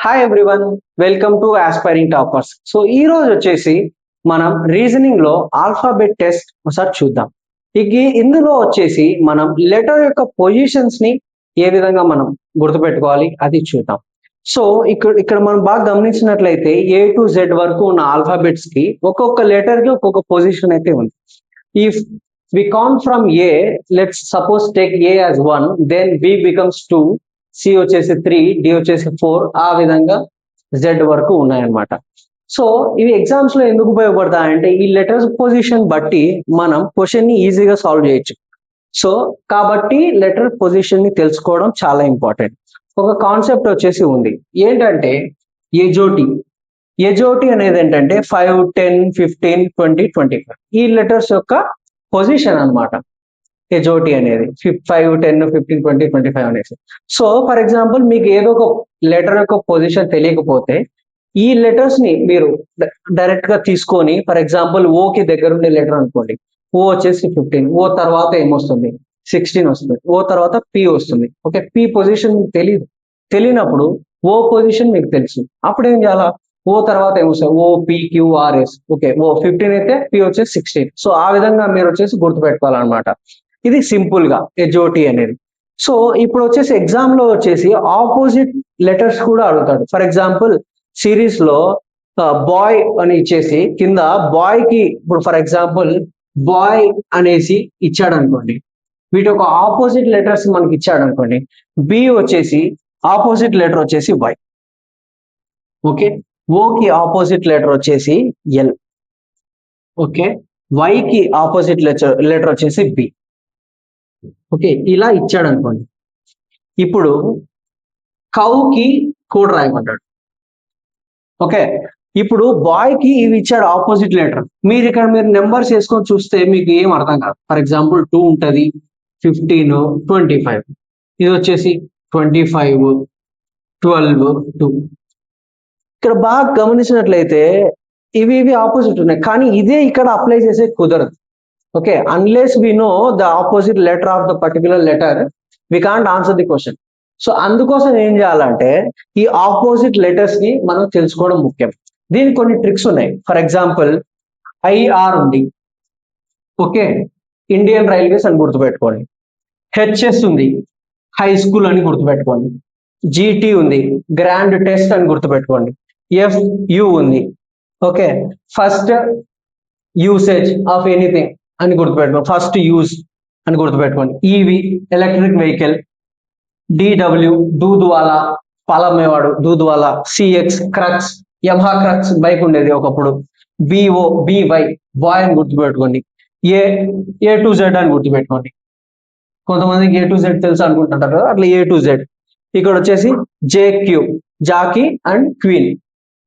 Hi everyone, welcome to aspiring toppers. So ఈ రోజు వచ్చేసి మనం రీజనింగ్ లో ఆల్ఫాబెట్ టెస్ట్ ఒకసారి చూద్దాం. ఇందులో వచ్చేసి మనం లెటర్ యొక్క పొజిషన్స్ ని ఏ విధంగా మనం గుర్తుపెట్టుకోవాలి అది చూద్దాం. సో ఇక్కడ మనం బాగా గమనించినట్లయితే ఏ టు జెడ్ వరకు ఉన్న ఆల్ఫాబెట్స్ కి ఒక్కొక్క లెటర్ కి ఒక్కొక్క పొజిషన్ అయితే ఉంది. If we count from A, let's suppose take A as 1, then B becomes 2, C వచ్చేసి 3, D వచ్చేసి 4, ఆ విధంగా Z వరకు ఉన్నాయన్నమాట. సో ఇవి ఎగ్జామ్స్ లో ఎందుకు ఉపయోగపడతాయంటే ఈ లెటర్స్ పొజిషన్ బట్టి మనం క్వశ్చన్ ని ఈజీగా సాల్వ్ చేయొచ్చు. సో కాబట్టి లెటర్ పొజిషన్ ని తెలుసుకోవడం చాలా ఇంపార్టెంట్. ఒక కాన్సెప్ట్ వచ్చేసి ఉంది, ఏంటంటే ఎజోటి అనేది ఏంటంటే 5, 10, 15, 20, 25 ఈ లెటర్స్ యొక్క పొజిషన్ అన్నమాట. ఎజోటి అనేది 5, 10, 15, 20, 25 అనేసి. సో ఫర్ ఎగ్జాంపుల్ మీకు ఏదో ఒక లెటర్ యొక్క పొజిషన్ తెలియకపోతే ఈ లెటర్స్ ని మీరు డైరెక్ట్ గా తీసుకొని, ఫర్ ఎగ్జాంపుల్ ఓ కి దగ్గర ఉండే లెటర్ అనుకోండి, ఓ వచ్చేసి 15, ఓ తర్వాత ఏమొస్తుంది 16 వస్తుంది, ఓ తర్వాత పి వస్తుంది. ఓకే, పి పొజిషన్ మీకు తెలియనప్పుడు ఓ పొజిషన్ మీకు తెలుసు, అప్పుడు ఏం చేయాలా, ఓ తర్వాత ఏమొస్తుంది ఓ పి క్యూ ఆర్ఎస్. ఓకే, ఓ 15 అయితే పి వచ్చేసి 16. సో ఆ విధంగా మీరు వచ్చేసి గుర్తుపెట్టుకోవాలన్నమాట. ఇది సింపుల్ గా ఎజోటి అనేది. సో ఇప్పుడు వచ్చేసి ఎగ్జామ్ లో వచ్చేసి ఆపోజిట్ లెటర్స్ కూడా అడుగుతాడు. ఫర్ ఎగ్జాంపుల్ సిరీస్ లో బాయ్ అని ఇచ్చేసి కింద బాయ్ కి ఇప్పుడు ఫర్ ఎగ్జాంపుల్ బాయ్ అనేసి ఇచ్చాడు అనుకోండి, వీటి ఒక ఆపోజిట్ లెటర్స్ మనకి ఇచ్చాడు అనుకోండి. బి వచ్చేసి ఆపోజిట్ లెటర్ వచ్చేసి వై. ఓకే, ఓకి ఆపోజిట్ లెటర్ వచ్చేసి ఎల్. ఓకే, వైకి ఆపోజిట్ లెటర్ వచ్చేసి బి. ఓకే, ఇలా ఇచ్చాడు అనుకోండి. ఇప్పుడు కౌకి కోడ్ రాయమంటాడు. ఓకే, ఇప్పుడు బాయ్ కి ఇవి ఇచ్చాడు ఆపోజిట్ లెటర్. మీరు నెంబర్స్ వేసుకొని చూస్తే మీకు ఏం అర్థం కాదు. ఫర్ ఎగ్జాంపుల్ 2 ఉంటుంది, 15, 25, ఇది వచ్చేసి 25, 12, 2. ఇక్కడ బాగా గమనించినట్లయితే ఇవి ఆపోజిట్ ఉన్నాయి, కానీ ఇదే ఇక్కడ అప్లై చేసే కుదరదు. Okay, unless we know the opposite letter of the particular letter we can't answer the question. So అందుకోసం ఏం చేయాలంటే ఈ ఆపోజిట్ లెటర్స్ ని మనం తెలుసుకోవడం ముఖ్యం. దీనికి కొన్ని ట్రిక్స్ ఉన్నాయి. ఫర్ ఎగ్జాంపుల్ ఐఆర్ ఉంది, ఓకే, ఇండియన్ రైల్వేస్ అని గుర్తుపెట్టుకోండి. హెచ్ఎస్ ఉంది, హై స్కూల్ అని గుర్తుపెట్టుకోండి. జిటి ఉంది, గ్రాండ్ టెస్ట్ అని గుర్తుపెట్టుకోండి. ఎఫ్యు ఉంది, okay, first usage of anything అని గుర్తుపెట్టుకోండి, ఫస్ట్ యూజ్ అని గుర్తుపెట్టుకోండి. EV electric vehicle. డిడబ్ల్యూ దూదువాలా, పాలమేవాడు దూదువాలా. CX crux, Yamaha crux bike ఉండేది ఒకప్పుడు. బిఓ బివై బాయ్ అని గుర్తుపెట్టుకోండి. ఏ టు జెడ్ అని గుర్తుపెట్టుకోండి. కొంతమందికి ఏ టు జెడ్ తెలుసు అనుకుంటుంటారు కదా, అట్లా ఏ టు జెడ్. ఇక్కడ వచ్చేసి JQ jack and queen.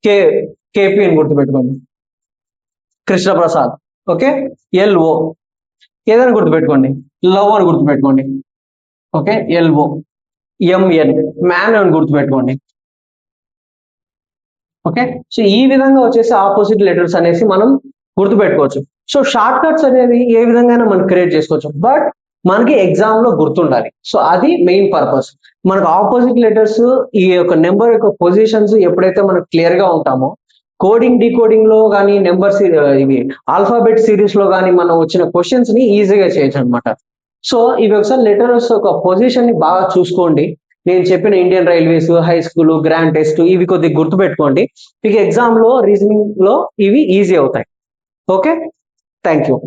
KP అని గుర్తుపెట్టుకోండి, కృష్ణప్రసాద్. ఓకే, ఎల్ఓ ఏదని గుర్తుపెట్టుకోండి, లవ్ అని గుర్తుపెట్టుకోండి. Okay, LO. ఎంఎన్ మ్యాన్ అని గుర్తుపెట్టుకోండి. ఓకే, సో ఈ విధంగా వచ్చేసి ఆపోజిట్ లెటర్స్ అనేసి మనం గుర్తుపెట్టుకోవచ్చు. సో షార్ట్ కట్స్ అనేది ఏ విధంగా మనం క్రియేట్ చేసుకోవచ్చు, బట్ మనకి ఎగ్జామ్ లో గుర్తుండాలి. సో అది మెయిన్ పర్పస్. మనకు ఆపోజిట్ లెటర్స్ ఈ యొక్క నెంబర్ యొక్క పొజిషన్స్ ఎప్పుడైతే మనకు క్లియర్ గా ఉంటామో, కోడింగ్ డీకోడింగ్ లో కానీ నెంబర్ ఇవి ఆల్ఫాబెట్ సిరీస్ లో కానీ మనం వచ్చిన క్వశ్చన్స్ ని ఈజీగా చేయొచ్చు అనమాట. సో ఇవి ఒకసారి లెటర్స్ ఒక పొజిషన్ ని బాగా చూసుకోండి. నేను చెప్పిన Indian railways, high school, grand test ఇవి కొద్దిగా గుర్తుపెట్టుకోండి. మీకు ఎగ్జామ్ లో రీజనింగ్ లో ఇవి ఈజీ అవుతాయి. Okay, thank you.